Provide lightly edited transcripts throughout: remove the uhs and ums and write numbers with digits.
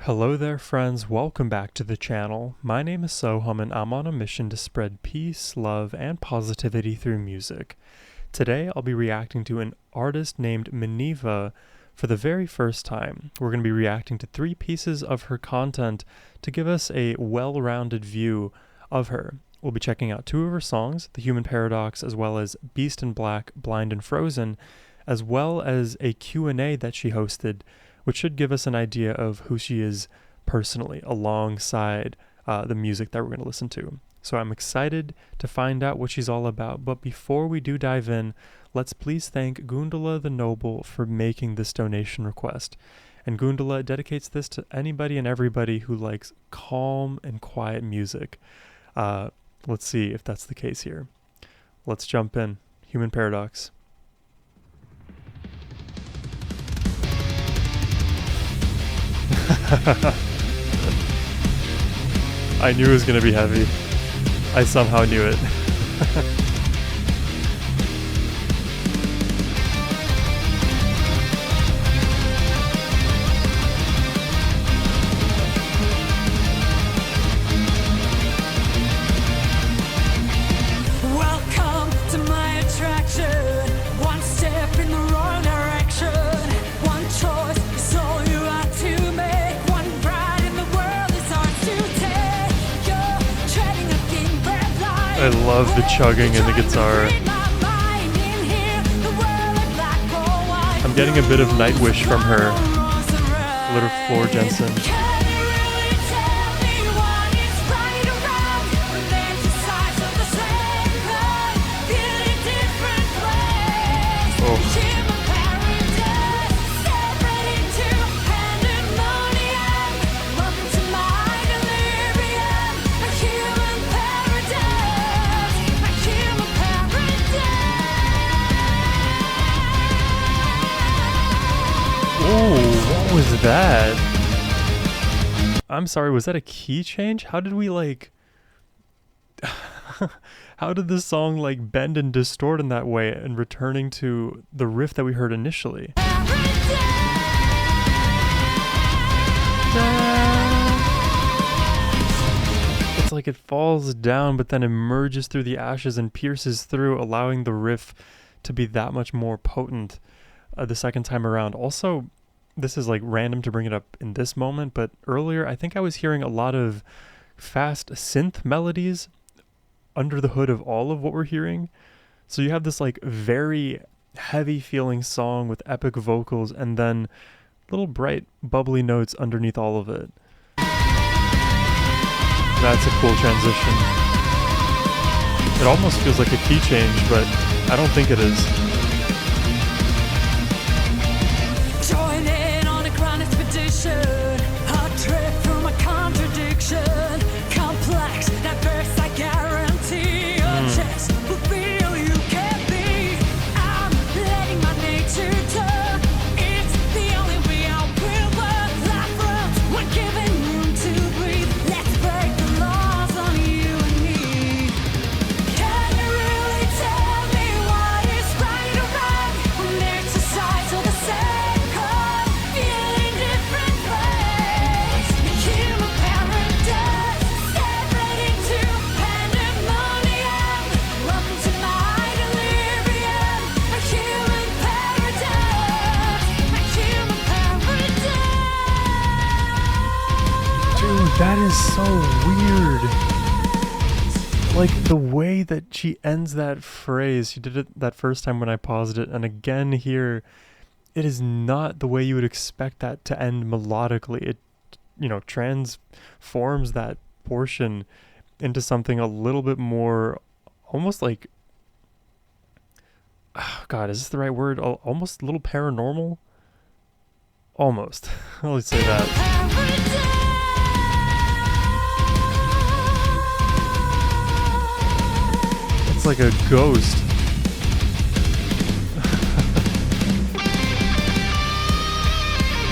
Hello there friends, welcome back to the channel. My name is Sohum and I'm on a mission to spread peace, love, and positivity through music. Today I'll be reacting to an artist named Minniva for the very first time. We're going to be reacting to 3 pieces of her content to give us a well-rounded view of her. We'll be checking out 2 of her songs, The Human Paradox as well as Beast in Black, Blind and Frozen, as well as a Q&A that she hosted, which should give us an idea of who she is personally alongside the music that we're going to listen to. So I'm excited to find out what she's all about, but before we do dive in, let's please thank Gundala the Noble for making this donation request. And Gundala dedicates this to anybody and everybody who likes calm and quiet music. Let's see if that's the case here. Let's jump in. Human Paradox. I knew it was going to be heavy. I somehow knew it. Welcome to my attraction. One step in the wrong direction. One choice is all you have to make. One ride in the world is ours to take. You're treading a thin red line. I love the chugging in the guitar. I'm getting a bit of Nightwish from her. Little Floor Jensen. What was that? I'm sorry, was that a key change? How did we how did this song bend and distort in that way and returning to the riff that we heard initially? It's like it falls down but then emerges through the ashes and pierces through, allowing the riff to be that much more potent the second time around. Also, this is random to bring it up in this moment, but earlier I think I was hearing a lot of fast synth melodies under the hood of all of what we're hearing. So you have this very heavy feeling song with epic vocals and then little bright bubbly notes underneath all of it. That's a cool transition. It almost feels like a key change, but I don't think it is. That is so weird. The way that she ends that phrase, she did it that first time when I paused it, and again here, it is not the way you would expect that to end melodically. It, transforms that portion into something a little bit more, almost oh God, is this the right word? Almost a little paranormal? Almost. Let's say that. It's like a ghost.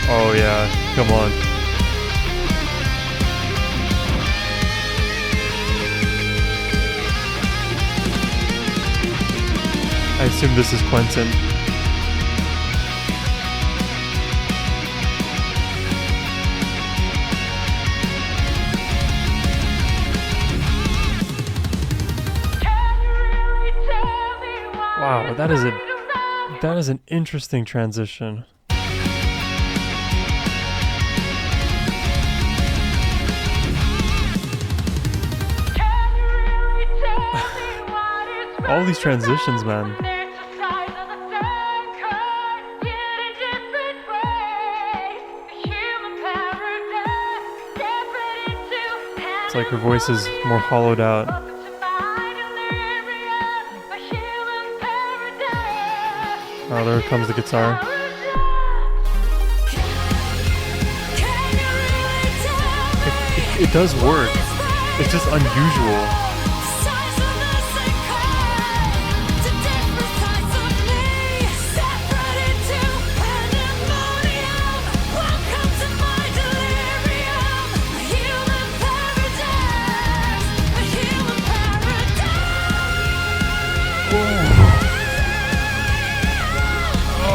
Oh yeah, come on. I assume this is Quentin. That is an interesting transition. All these transitions, man. It's like her voice is more hollowed out. Oh, there comes the guitar. It does work. It's just unusual.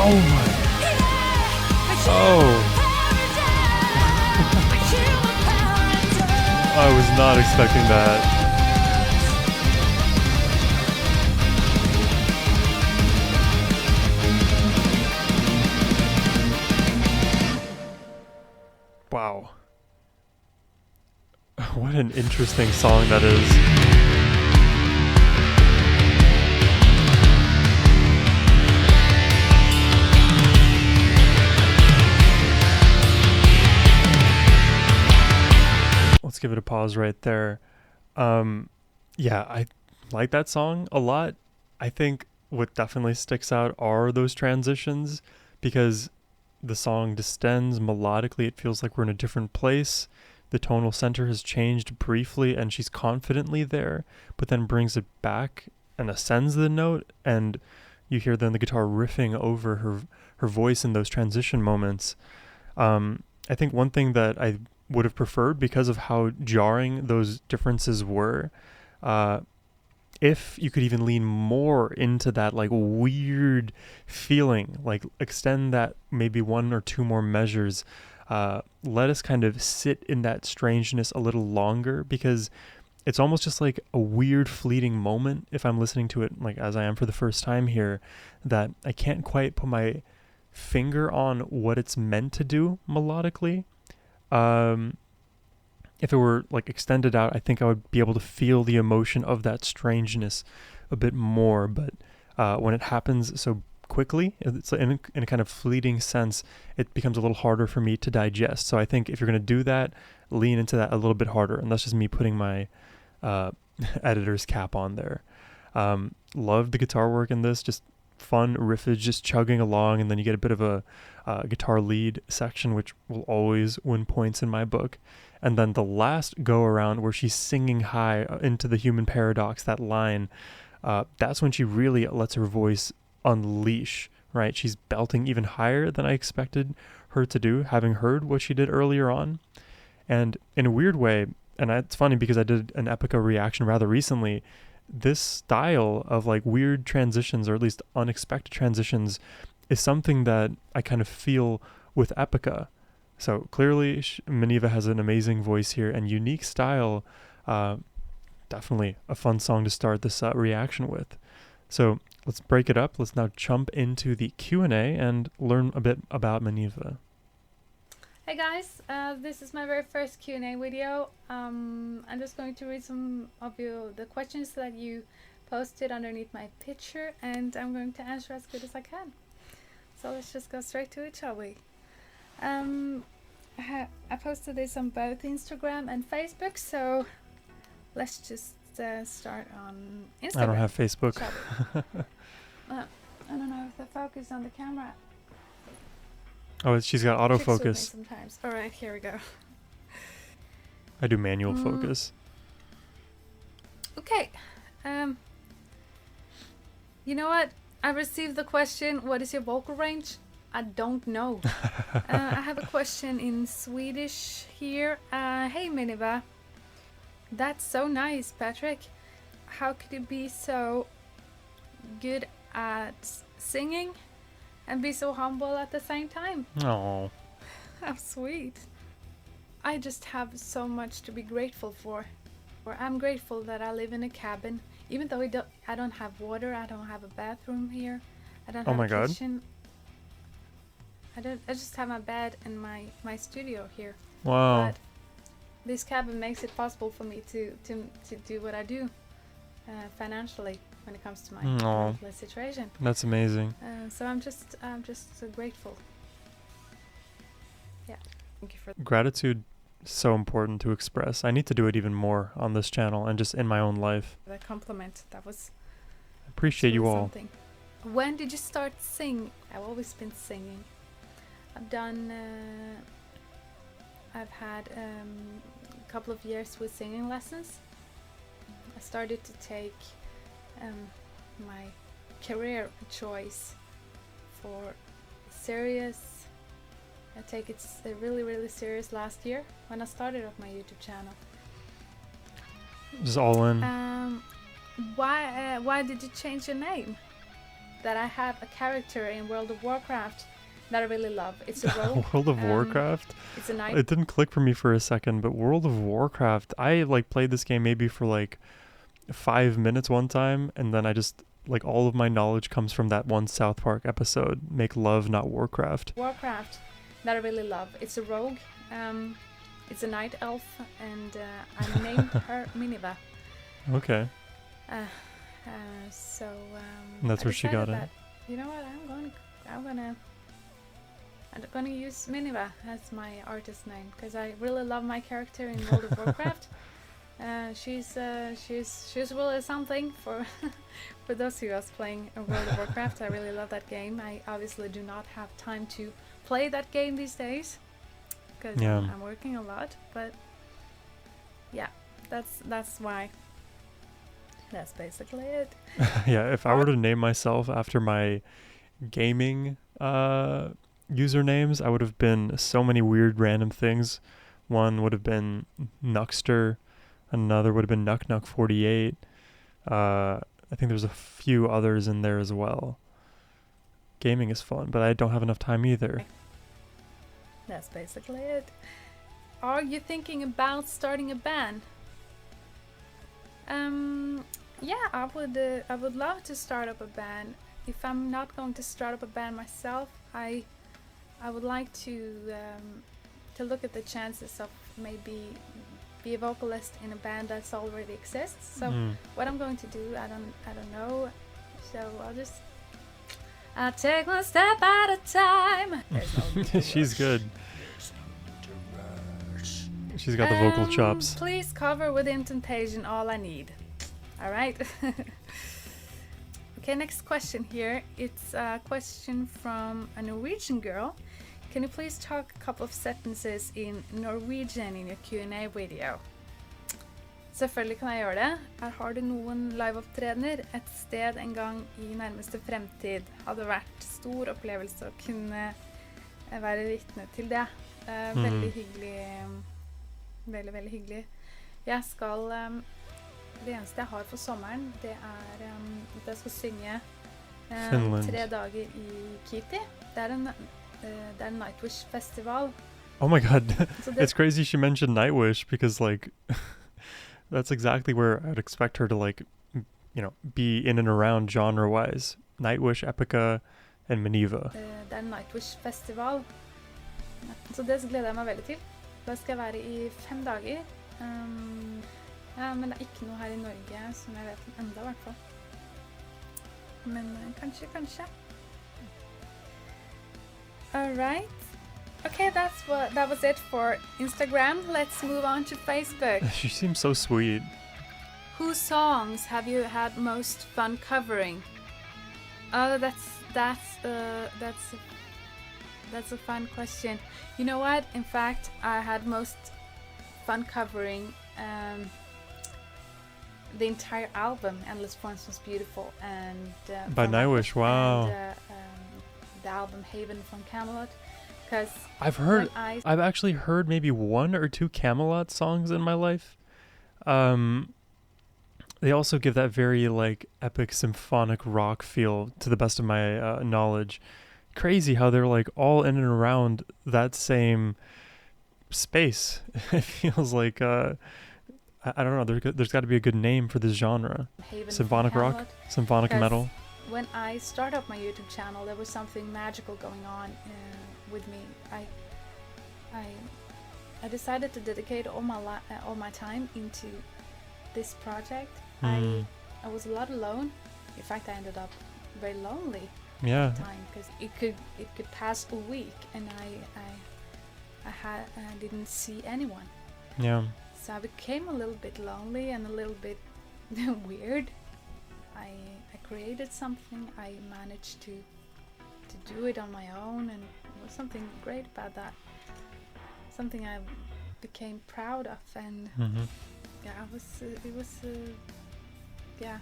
Oh my. Oh. I was not expecting that. Wow. What an interesting song that is. Let's give it a pause right there. Yeah, I like that song a lot. I think what definitely sticks out are those transitions, because the song distends melodically. It feels like we're in a different place. The tonal center has changed briefly and she's confidently there, but then brings it back and ascends the note, and you hear then the guitar riffing over her voice in those transition moments. I think one thing that I would have preferred, because of how jarring those differences were, if you could even lean more into that like weird feeling, like extend that maybe one or two more measures, let us kind of sit in that strangeness a little longer, because it's almost just like a weird fleeting moment if I'm listening to it like as I am for the first time here, that I can't quite put my finger on what it's meant to do melodically. If it were like extended out, I think I would be able to feel the emotion of that strangeness a bit more. But when it happens so quickly, it's in a kind of fleeting sense, it becomes a little harder for me to digest. So I think if you're going to do that, lean into that a little bit harder. And that's just me putting my editor's cap on there. Love the guitar work in this, just fun riffage, just chugging along, and then you get a bit of a guitar lead section, which will always win points in my book. And then the last go around where she's singing high into the human paradox, that line, that's when she really lets her voice unleash, right? She's belting even higher than I expected her to do, having heard what she did earlier on. And in a weird way, and it's funny because I did an Epica reaction rather recently, this style of like weird transitions, or at least unexpected transitions, is something that I kind of feel with Epica. So clearly Minniva has an amazing voice here and unique style. Definitely a fun song to start this reaction with. So let's break it up. Let's now jump into the Q&A and learn a bit about Minniva. Hey guys, this is my very first Q&A video. I'm just going to read some of the questions that you posted underneath my picture, and I'm going to answer as good as I can. So let's just go straight to it, shall we? I posted this on both Instagram and Facebook, so let's just start on Instagram. I don't have Facebook. I don't know if the focus on the camera. Oh, she's got autofocus. Sometimes. All right, here we go. I do manual focus. Okay. You know what? I received the question, what is your vocal range? I don't know. I have a question in Swedish here. Hey Minniva. That's so nice, Patrick. How could you be so good at singing and be so humble at the same time? Oh. How sweet. I just have so much to be grateful for. I'm grateful that I live in a cabin even though I don't have water, I don't have a bathroom here, I don't Oh have my a God. kitchen. I just have my bed and my studio here. Wow. But this cabin makes it possible for me to do what I do financially when it comes to my Aw. monthly situation. That's amazing. So I'm just so grateful. Yeah, thank you for Gratitude is so important to express. I need to do it even more on this channel and just in my own life. the compliment. That was I appreciate you really all. something. When did you start singing? I've always been singing. I've done. I've had a couple of years with singing lessons. I started to take my career choice for serious. I take it really, really serious last year when I started up my YouTube channel. Just all in. Why did you change your name? That I have a character in World of Warcraft that I really love. It's a rogue. World of Warcraft? It's a knight. It didn't click for me for a second, but World of Warcraft, I like played this game maybe for like 5 minutes one time, and then I just like all of my knowledge comes from that one South Park episode, Make Love Not Warcraft. Warcraft that I really love. It's a rogue. It's a night elf, and I named her Minniva. Okay. So And that's I where she got decided it. that, you know what? I'm gonna use Minniva as my artist name because I really love my character in World of Warcraft. She's really something for for those of us playing World of Warcraft. I really love that game. I obviously do not have time to play that game these days because Yeah. I'm working a lot. But yeah, that's why. That's basically it. Yeah, if I were to name myself after my gaming usernames, I would have been so many weird random things. One would have been Nuxter, another would have been Nuck48. I think there's a few others in there as well. Gaming is fun, but I don't have enough time either. That's basically it. Are you thinking about starting a band? Yeah, I would love to start up a band. If I'm not going to start up a band myself, I would like to look at the chances of maybe be a vocalist in a band that's already exists. So what I'm going to do, I don't know. So I'll take one step at a time. There's no need to She's rush. good. She's got the vocal chops. Please cover with intonation all I need. All right. Okay, next question here. It's a question from a Norwegian girl. Can you please talk a couple of sentences in Norwegian in your Q&A video? Selvfølgelig kan jeg gjøre det. Her har du noen liveopptredener et sted en gang i nærmeste fremtid. Hadde vært stor opplevelse å kunne være vitne til det. Veldig hyggelig. Veldig, veldig hyggelig. Jeg skal det eneste jeg har for sommeren, det at jeg skal synge Finland. 3 dager i Kitty. Det er en Nightwish festival. Oh my god. Så It's crazy she mentioned Nightwish because like that's exactly where I'd expect her to like be in and around genre-wise. Nightwish, Epica, and Minniva. det er en Nightwish festival. Så det gleder jeg meg veldig til. Da skal jeg være i 5 dager. Ja, men det er ikke noe her i Norge som jeg vet om enda i hvert fall. Men kanskje. All right. Okay, that was it for Instagram. Let's move on to Facebook. She seems so sweet. Whose songs have you had most fun covering? Oh, that's a fun question. You know what? In fact, I had most fun covering the entire album. Endless Forms Was Beautiful, and By from Nightwish, wow. and, the album Haven from Camelot. Because I've actually heard maybe 1 or 2 Camelot songs in my life. They also give that very like epic symphonic rock feel to the best of my knowledge. Crazy how they're like all in and around that same space. It feels like I don't know. There's got to be a good name for this genre. Haven Symphonic rock, Camelot. symphonic 'Cause metal. When I started up my YouTube channel, there was something magical going on with me. I decided to dedicate all my time into this project. Mm. I was a lot alone. In fact, I ended up very lonely Yeah. at the time because it could pass a week and I didn't see anyone. Yeah. So I became a little bit lonely and a little bit weird. I created something. I managed to do it on my own, and there was something great about that. Something I became proud of, and Hmm. yeah, it was yeah.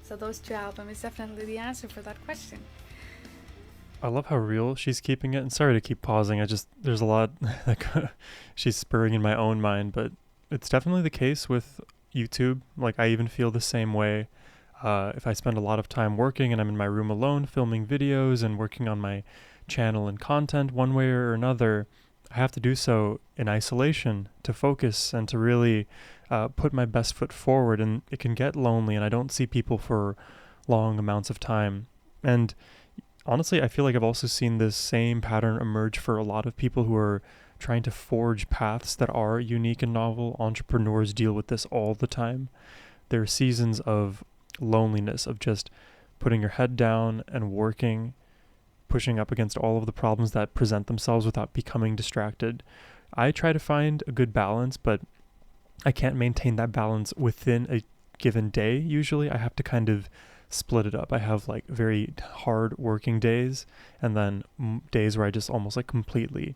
So those two albums is definitely the answer for that question. I love how real she's keeping it. And sorry to keep pausing. There's a lot like she's spurring in my own mind, but it's definitely the case with YouTube. Like I even feel the same way. If I spend a lot of time working and I'm in my room alone filming videos and working on my channel and content one way or another, I have to do so in isolation to focus and to really put my best foot forward. And it can get lonely, and I don't see people for long amounts of time. And honestly, I feel like I've also seen this same pattern emerge for a lot of people who are trying to forge paths that are unique and novel. Entrepreneurs deal with this all the time. There are seasons of loneliness, of just putting your head down and working, pushing up against all of the problems that present themselves without becoming distracted. I try to find a good balance, but I can't maintain that balance within a given day. Usually I have to kind of split it up. I have like very hard working days, and then days where I just almost like completely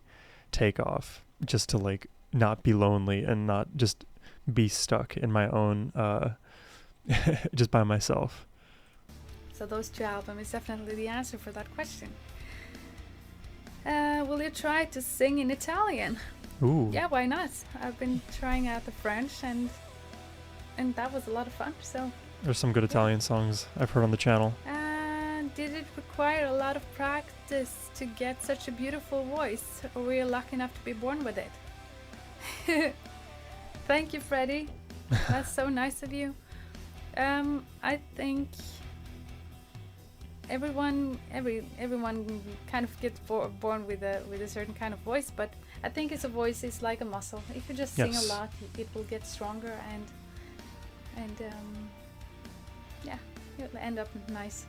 take off just to like not be lonely and not just be stuck in my own just by myself. So those two albums is definitely the answer for that question. Will you try to sing in Italian? Ooh. Yeah, why not? I've been trying out the French, and that was a lot of fun. So, There's some good Italian songs I've heard on the channel. did it require a lot of practice to get such a beautiful voice, or were you lucky enough to be born with it? Thank you, Freddie. That's so nice of you. I think everyone kind of gets born with a certain kind of voice, but I think it's a voice is like a muscle. If you just sing Yes. a lot, it will get stronger, and yeah, it'll end up nice.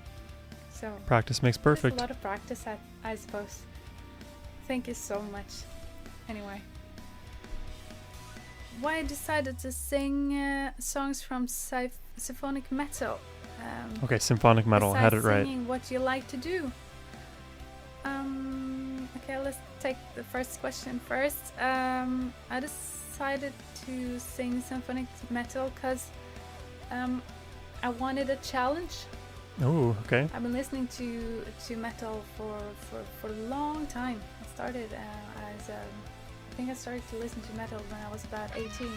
So Practice makes just perfect. a lot of practice, I suppose. Thank you so much. Anyway, why I decided to sing songs from symphonic metal. Okay, symphonic metal. I had it Besides right. singing, what do you like to do? Okay, let's take the first question first. I decided to sing symphonic metal because I wanted a challenge. Oh, okay. I've been listening to metal for a long time. I started I think I started to listen to metal when I was about 18.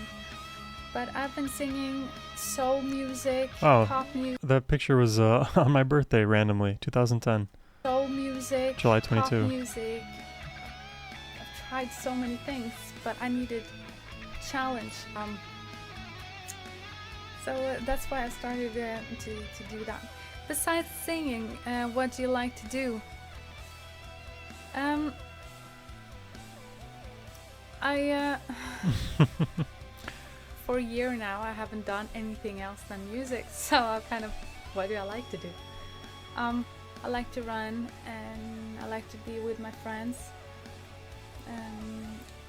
But I've been singing soul music, Oh. pop music, That picture was on my birthday randomly, 2010, soul music, July pop 22. music. I've tried so many things, but I needed challenge. So that's why I started to do that. Besides singing, what do you like to do? I for a year now I haven't done anything else than music, so I kind of, what do I like to do? I like to run, and I like to be with my friends.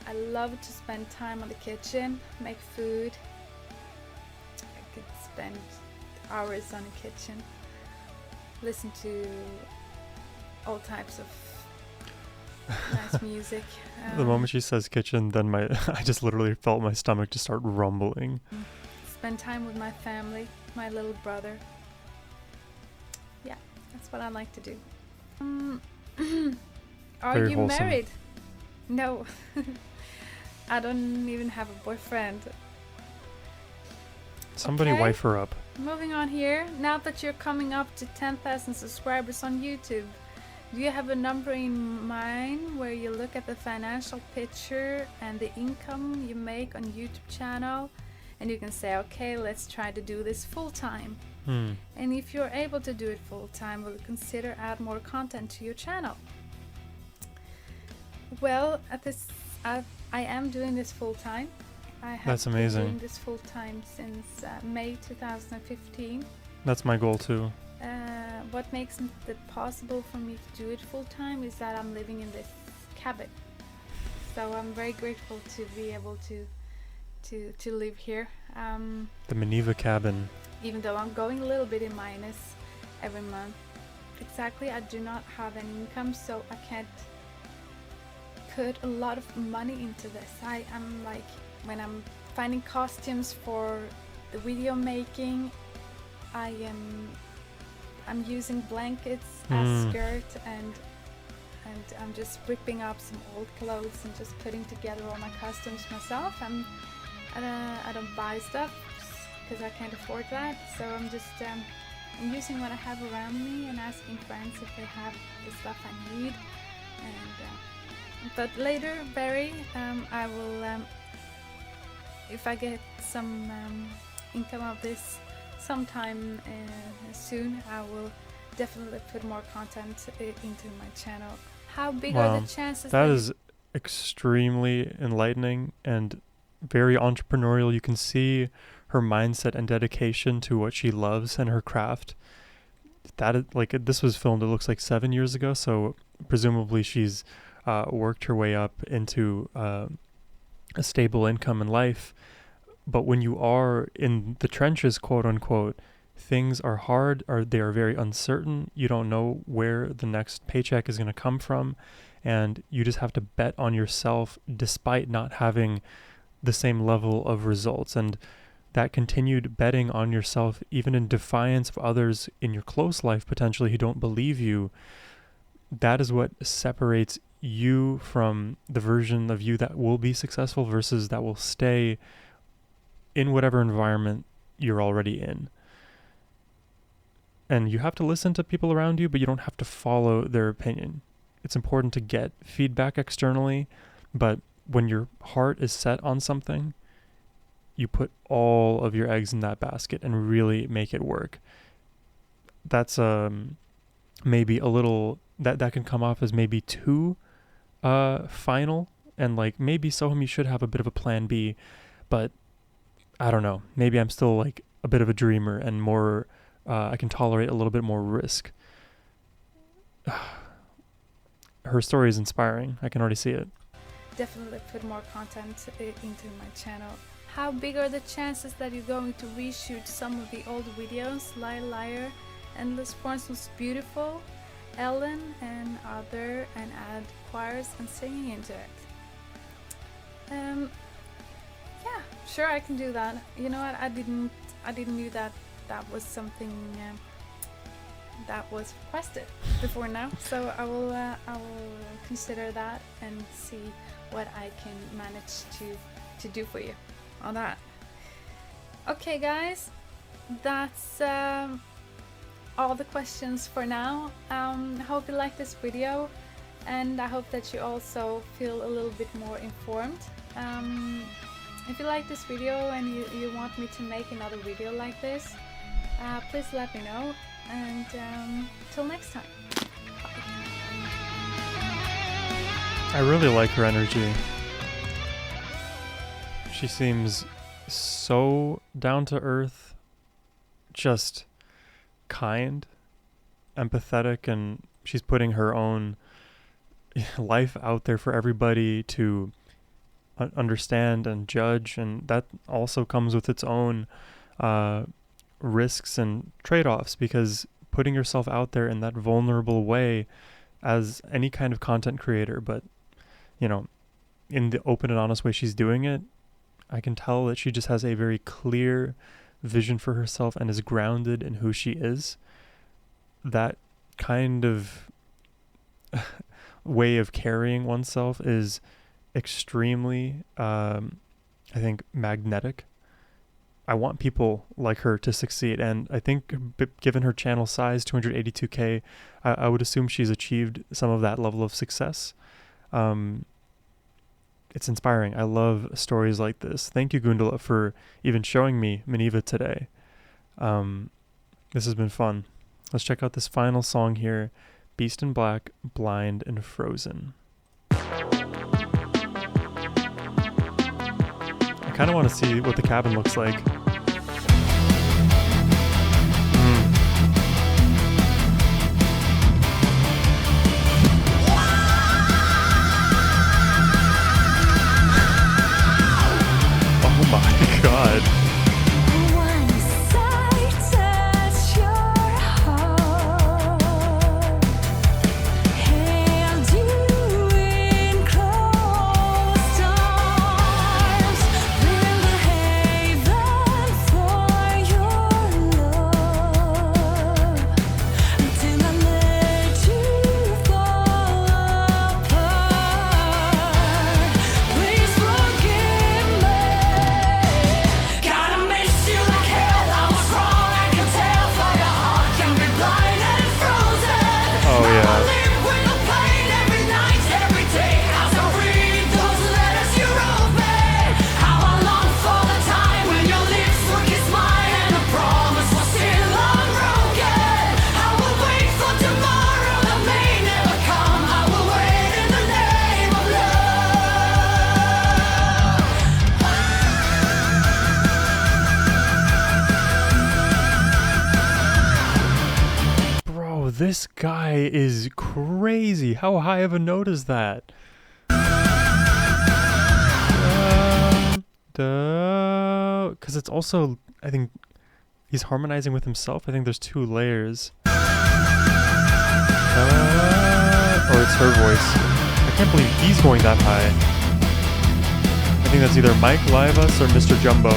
I love to spend time on the kitchen, make food. I could spend hours on the kitchen, listen to all types of nice music. The moment she says kitchen, then I just literally felt my stomach just start rumbling. Spend time with my family, my little brother. Yeah, that's what I like to do. Are Very you wholesome. married? No. I don't even have a boyfriend. Somebody Okay. wife her up. Moving on here. Now that you're coming up to 10,000 subscribers on YouTube, do you have a number in mind where you look at the financial picture and the income you make on YouTube channel and you can say, okay, let's try to do this full time. Hmm. And if you're able to do it full time, will consider add more content to your channel. Well, I am doing this full time. I have That's been amazing. doing this full time since May 2015. That's my goal too. What makes it possible for me to do it full time is that I'm living in this cabin. So I'm very grateful to be able to live here. The Minniva cabin. Even though I'm going a little bit in minus every month. Exactly, I do not have any income, so I can't put a lot of money into this. I'm like, when I'm finding costumes for the video making, I'm using blankets as skirt, and I'm just ripping up some old clothes and just putting together all my costumes myself. I don't buy stuff because I can't afford that, so I'm just I'm using what I have around me and asking friends if they have the stuff I need. And but later, Barry, I will, if I get some income of this sometime soon, I will definitely put more content into my channel. How big are the chances that is extremely enlightening and very entrepreneurial. You can see her mindset and dedication to what she loves and her craft. That is, like, this was filmed, it looks like 7 years ago, so presumably she's worked her way up into a stable income in life. But when you are in the trenches, quote unquote, things are hard, or they are very uncertain. You don't know where the next paycheck is going to come from, and you just have to bet on yourself despite not having the same level of results. And that continued betting on yourself, even in defiance of others in your close life potentially who don't believe you, that is what separates you from the version of you that will be successful versus that will stay in whatever environment you're already in. And you have to listen to people around you, but you don't have to follow their opinion. It's important to get feedback externally, but when your heart is set on something, you put all of your eggs in that basket and really make it work. That's maybe a little, that can come off as maybe too final, and like maybe Sohum, you should have a bit of a plan B, but I don't know. Maybe I'm still like a bit of a dreamer and more, I can tolerate a little bit more risk. Her story is inspiring. I can already see it. Definitely put more content into my channel. How big are the chances that you're going to reshoot some of the old videos? Liar Liar, Endless Forms Was Beautiful, Ellen and other, and add choirs and singing into it. Yeah, sure, I can do that. You know what? I didn't knew that was something that was requested before now. So I will consider that and see what I can manage to do for you on that. Okay, guys, that's all the questions for now. I hope you like this video, and I hope that you also feel a little bit more informed. If you like this video and you want me to make another video like this, please let me know, and till next time. Bye. I really like her energy. She seems so down to earth, just kind, empathetic, and she's putting her own life out there for everybody to understand and judge, and that also comes with its own risks and trade-offs, because putting yourself out there in that vulnerable way as any kind of content creator, but you know, in the open and honest way she's doing it, I can tell that she just has a very clear vision for herself and is grounded in who she is. That kind of way of carrying oneself is extremely, I think, magnetic. I want people like her to succeed, and I think given her channel size, 282K, I would assume she's achieved some of that level of success. it's inspiring. I love stories like this. Thank you, Gundala, for even showing me Minniva today. This has been fun. Let's check out this final song here, Beast in Black, Blind and Frozen. I kind of want to see what the cabin looks like. Oh my god. This guy is crazy. How high of a note is that? Because it's also, I think, he's harmonizing with himself. I think there's 2 layers. Or it's her voice. I can't believe he's going that high. I think that's either Mike Livas or Mr. Jumbo.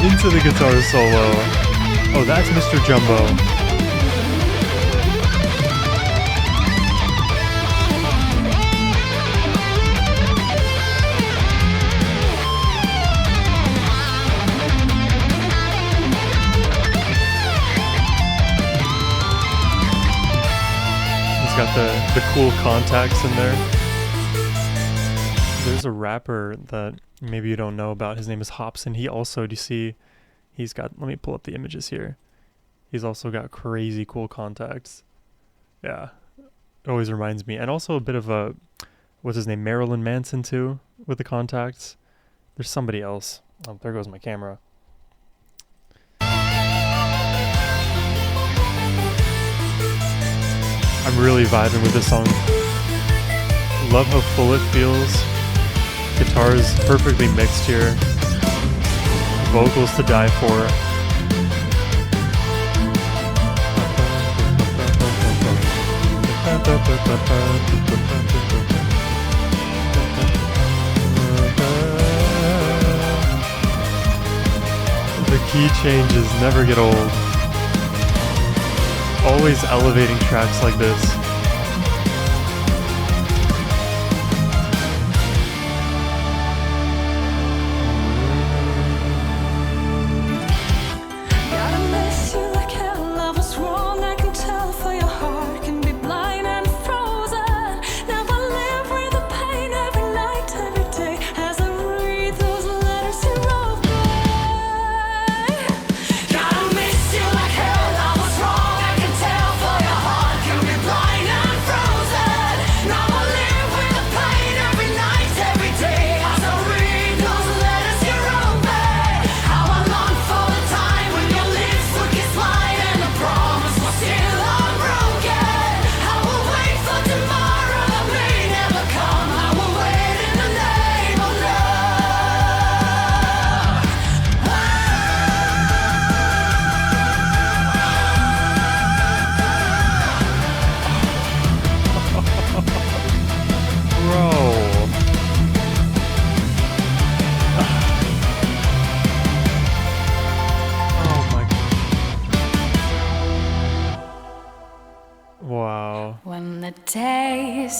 Into the guitar solo. Oh, that's Mr. Jumbo. He's got the cool contacts in there. There's a rapper that maybe you don't know about. His name is Hobson. He also, do you see, he's got, let me pull up the images here. He's also got crazy cool contacts. Yeah, it always reminds me. And also a bit of a, what's his name, Marilyn Manson too, with the contacts. There's somebody else. Oh, there goes my camera. I'm really vibing with this song. Love how full it feels. Guitars perfectly mixed here. Vocals to die for. The key changes never get old. Always elevating tracks like this. Gotta miss you like hell. I was wrong, I can tell, for your heart can be blind and frozen.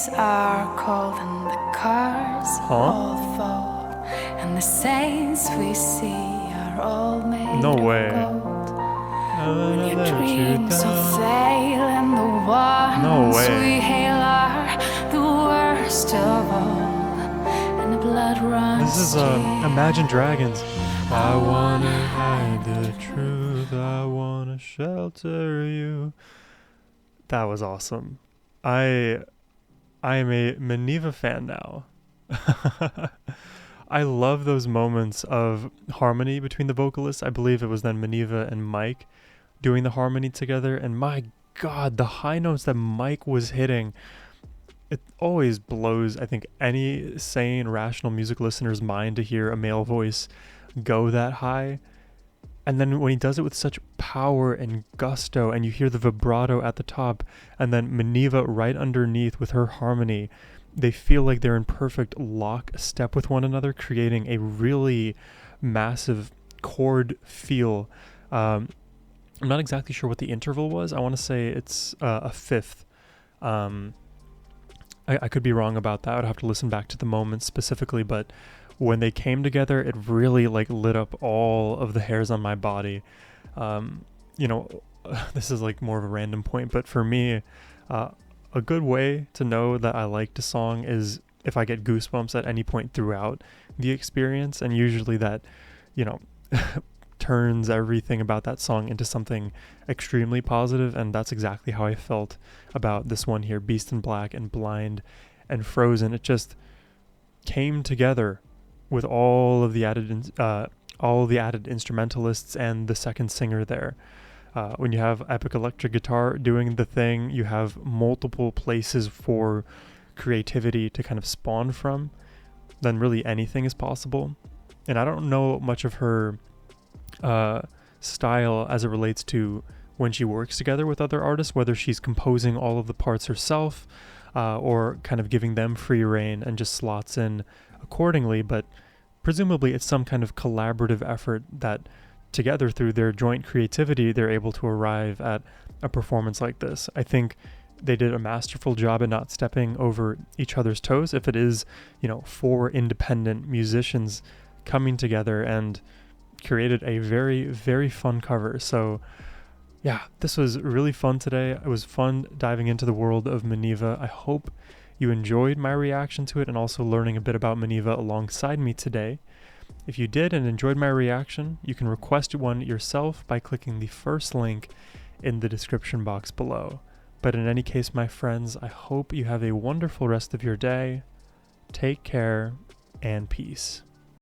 days are cold and the cars all fold, and the saints we see are all made No of way. gold. When Your dreams will fail and the ones No way. we hail are the worst of all, and the blood runs This is Imagine Dragons. I wanna hide the truth, I wanna shelter you. That was awesome. I am a Minniva fan now. I love those moments of harmony between the vocalists. I believe it was then Minniva and Mike doing the harmony together, and my god, the high notes that Mike was hitting, it always blows, I think, any sane, rational music listener's mind to hear a male voice go that high. And then when he does it with such power and gusto, and you hear the vibrato at the top, and then Minniva right underneath with her harmony, they feel like they're in perfect lockstep with one another, creating a really massive chord feel. I'm not exactly sure what the interval was. I want to say it's a fifth. I could be wrong about that. I'd have to listen back to the moments specifically, but when they came together, it really like lit up all of the hairs on my body. This is like more of a random point, but for me, a good way to know that I liked a song is if I get goosebumps at any point throughout the experience, and usually that, turns everything about that song into something extremely positive, and that's exactly how I felt about this one here, Beast in Black and Blind and Frozen. It just came together with all of the added instrumentalists and the second singer there. When you have epic electric guitar doing the thing, you have multiple places for creativity to kind of spawn from, then really anything is possible. And I don't know much of her style as it relates to when she works together with other artists, whether she's composing all of the parts herself or kind of giving them free reign and just slots in accordingly, but presumably it's some kind of collaborative effort that together through their joint creativity they're able to arrive at a performance like this. I think they did a masterful job at not stepping over each other's toes, if it is, four independent musicians coming together and created a very, very fun cover. So yeah, this was really fun today. It was fun diving into the world of Minniva. I hope you enjoyed my reaction to it and also learning a bit about Minniva alongside me today. If you did and enjoyed my reaction, you can request one yourself by clicking the first link in the description box below. But in any case, my friends, I hope you have a wonderful rest of your day. Take care and peace.